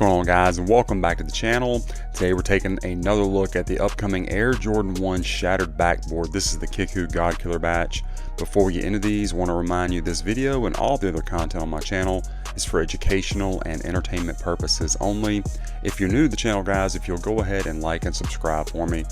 going on, guys, and welcome back to the channel. Today we're taking another look at the upcoming Air Jordan 1 Shattered Backboard. This is the Kickwho God Killer batch. Before we get into these, I want to remind you this video and all the other content on my channel is for educational and entertainment purposes only. If you're new to the channel, guys, if you'll go ahead and like and subscribe for me,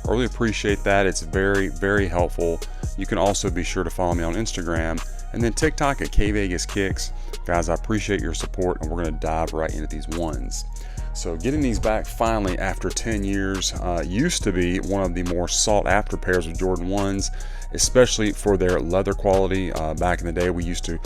I really appreciate that. It's very helpful. You can also be sure to follow me on Instagram and then TikTok at kvegaskickz. Guys, I appreciate your support, and we're going to dive right into these ones. So getting these back finally after 10 years, used to be one of the more sought after pairs of Jordan 1s, especially for their leather quality. Back in the day, we used to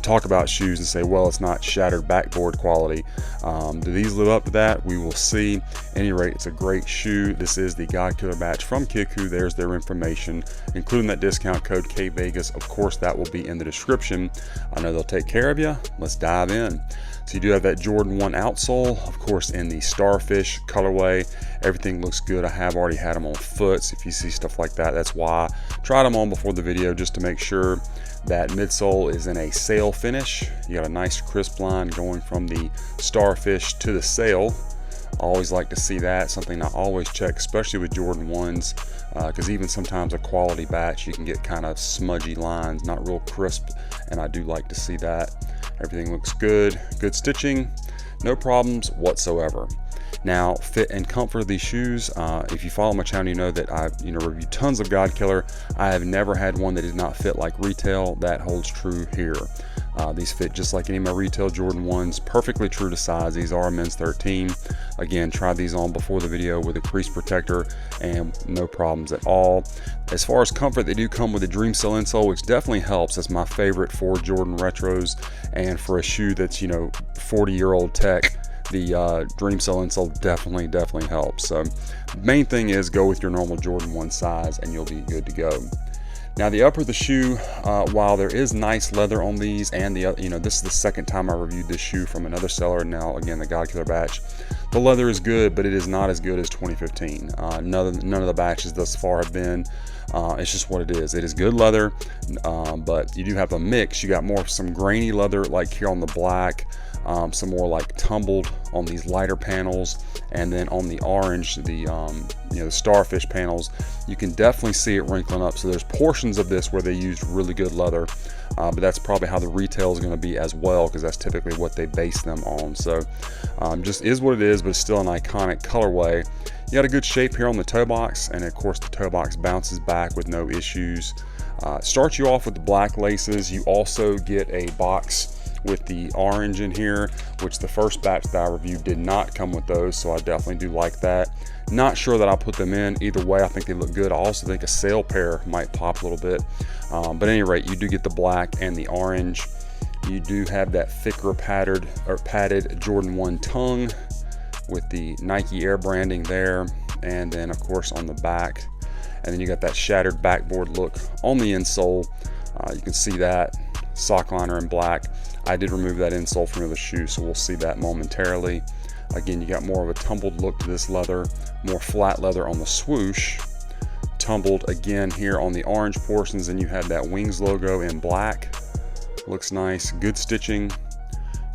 talk about shoes and say, well, it's not shattered backboard quality. Do these live up to that? We will see. At any rate, it's a great shoe. This is the God Killer batch from Kickwho. There's their information, including that discount code kvegas. Of course, that will be in the description. I know they'll take care of you. Let's dive in. So you do have that Jordan 1 outsole, of course, in the starfish colorway. Everything looks good. I have already had them on foot, so if you see stuff like that, that's why I tried them on before the video, just to make sure that midsole is in a sail finish. You got a nice crisp line going from the starfish to the sail. I always like to see that, something I always check, especially with Jordan 1s, because even sometimes a quality batch, you can get kind of smudgy lines, not real crisp, and I do like to see that. Everything looks good, good stitching, no problems whatsoever. Now, fit and comfort of these shoes, if you follow my channel, you know that I review tons of God Killer. I have never had one that did not fit like retail. That holds true here. These fit just like any of my retail Jordan 1s, perfectly true to size. These are men's 13. Again, tried these on before the video with a crease protector and no problems at all. As far as comfort, they do come with a Dream Cell insole, which definitely helps. That's my favorite for Jordan retros, and for a shoe that's 40-year-old tech, the Dream Cell insole definitely helps. So main thing is go with your normal Jordan 1 size and you'll be good to go. Now the upper of the shoe, while there is nice leather on these, and this is the second time I reviewed this shoe from another seller. Now again, the God Killer batch, the leather is good, but it is not as good as 2015. None of the batches thus far have been. It's just what it is. It is good leather, but you do have a mix. You got some grainy leather like here on the black, some more like tumbled on these lighter panels, and then on the orange, the starfish panels, you can definitely see it wrinkling up. So there's portions of this where they used really good leather, but that's probably how the retail is going to be as well, because that's typically what they base them on. So just is what it is, but it's still an iconic colorway. You got a good shape here on the toe box, and of course the toe box bounces back with no issues. Starts you off with the black laces. You also get a box with the orange in here, which the first batch that I reviewed did not come with those, so I definitely do like that. Not sure that I'll put them in. Either way, I think they look good. I also think a sail pair might pop a little bit, but at any rate, you do get the black and the orange. You do have that thicker padded Jordan 1 tongue with the Nike Air branding there, and then of course on the back, and then you got that shattered backboard look on the insole. You can see that sock liner in black. I did remove that insole from the shoe, so we'll see that momentarily. Again, you got more of a tumbled look to this leather, more flat leather on the swoosh, tumbled again here on the orange portions, and you have that Wings logo in black. Looks nice, good stitching.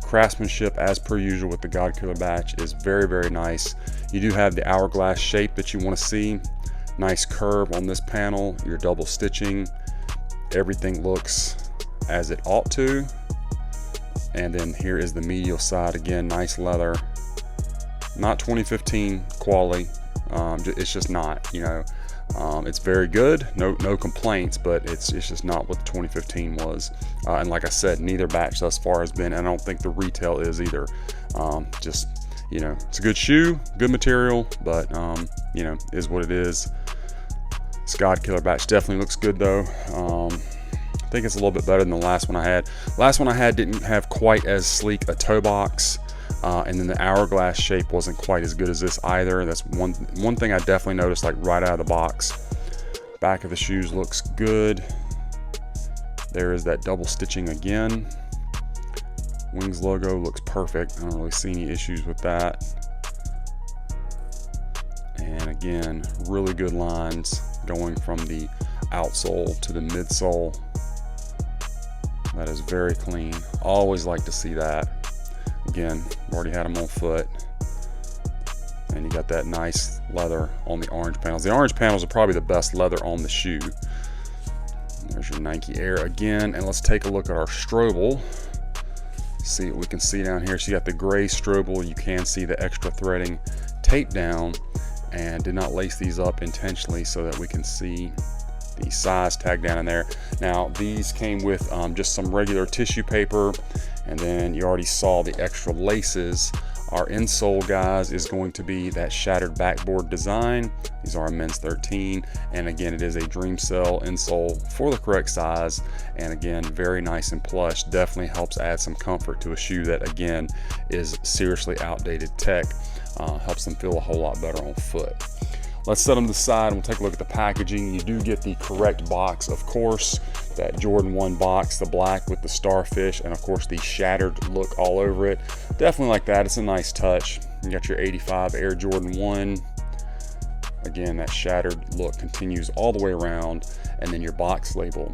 Craftsmanship, as per usual with the God Killer batch, is very nice. You do have the hourglass shape that you want to see. Nice curve on this panel, your double stitching. Everything looks as it ought to. And then here is the medial side. Again, nice leather. Not 2015 quality. It's just not, it's very good, no complaints, but it's just not what the 2015 was. And like I said, neither batch thus far has been, and I don't think the retail is either. Just it's a good shoe, good material, but is what it is. This God Killer batch definitely looks good though. I think it's a little bit better than the last one I had. Last one I had didn't have quite as sleek a toe box, and then the hourglass shape wasn't quite as good as this either. That's one thing I definitely noticed, like right out of the box. Back of the shoes looks good. There is that double stitching again. Wings logo looks perfect. I don't really see any issues with that. And again, really good lines going from the outsole to the midsole. That is very clean. Always like to see that. again, already had them on foot. And you got that nice leather on the orange panels. The orange panels are probably the best leather on the shoe. There's your Nike Air again, and let's take a look at our Strobel. See what we can see down here. So you got the gray Strobel. You can see the extra threading taped down, and did not lace these up intentionally so that we can see the size tag down in there. Now these came with just some regular tissue paper, and then you already saw the extra laces. Our insole, guys, is going to be that Shattered Backboard design. These are a men's 13, and again, it is a Dream Cell insole for the correct size, and again, very nice and plush. Definitely helps add some comfort to a shoe that, again, is seriously outdated tech. Helps them feel a whole lot better on foot. Let's set them to the side and we'll take a look at the packaging. You do get the correct box, of course, that Jordan 1 box, the black with the starfish, and of course the shattered look all over it. Definitely like that, it's a nice touch. You got your 85 Air Jordan 1. Again, that shattered look continues all the way around. And then your box label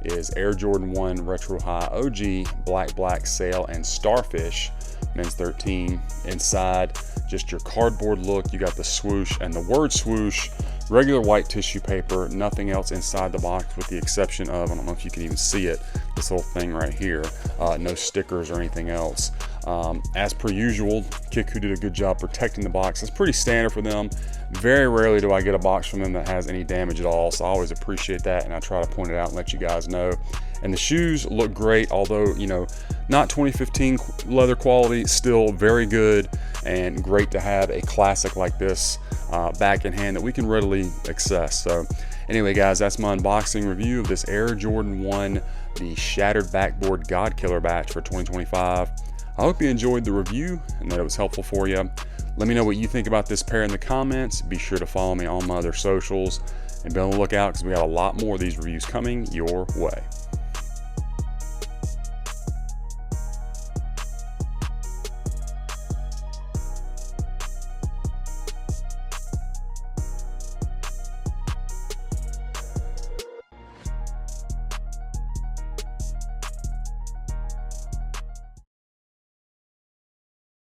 is Air Jordan 1 Retro High OG, black, sail, and starfish, men's 13. Inside, just your cardboard look. You got the swoosh and the word swoosh, regular white tissue paper, nothing else inside the box with the exception of, I don't know if you can even see it, this little thing right here. No stickers or anything else. As per usual, Kickwho did a good job protecting the box. It's pretty standard for them. Very rarely do I get a box from them that has any damage at all, so I always appreciate that, and I try to point it out and let you guys know. And the shoes look great, although, you know, not 2015 leather quality, still very good, and great to have a classic like this back in hand that we can readily access. So anyway, guys, that's my unboxing review of this Air Jordan 1, the Shattered Backboard godkiller batch for 2025. I hope you enjoyed the review and that it was helpful for you. Let me know what you think about this pair in the comments. Be sure to follow me on my other socials and be on the lookout because we have a lot more of these reviews coming your way.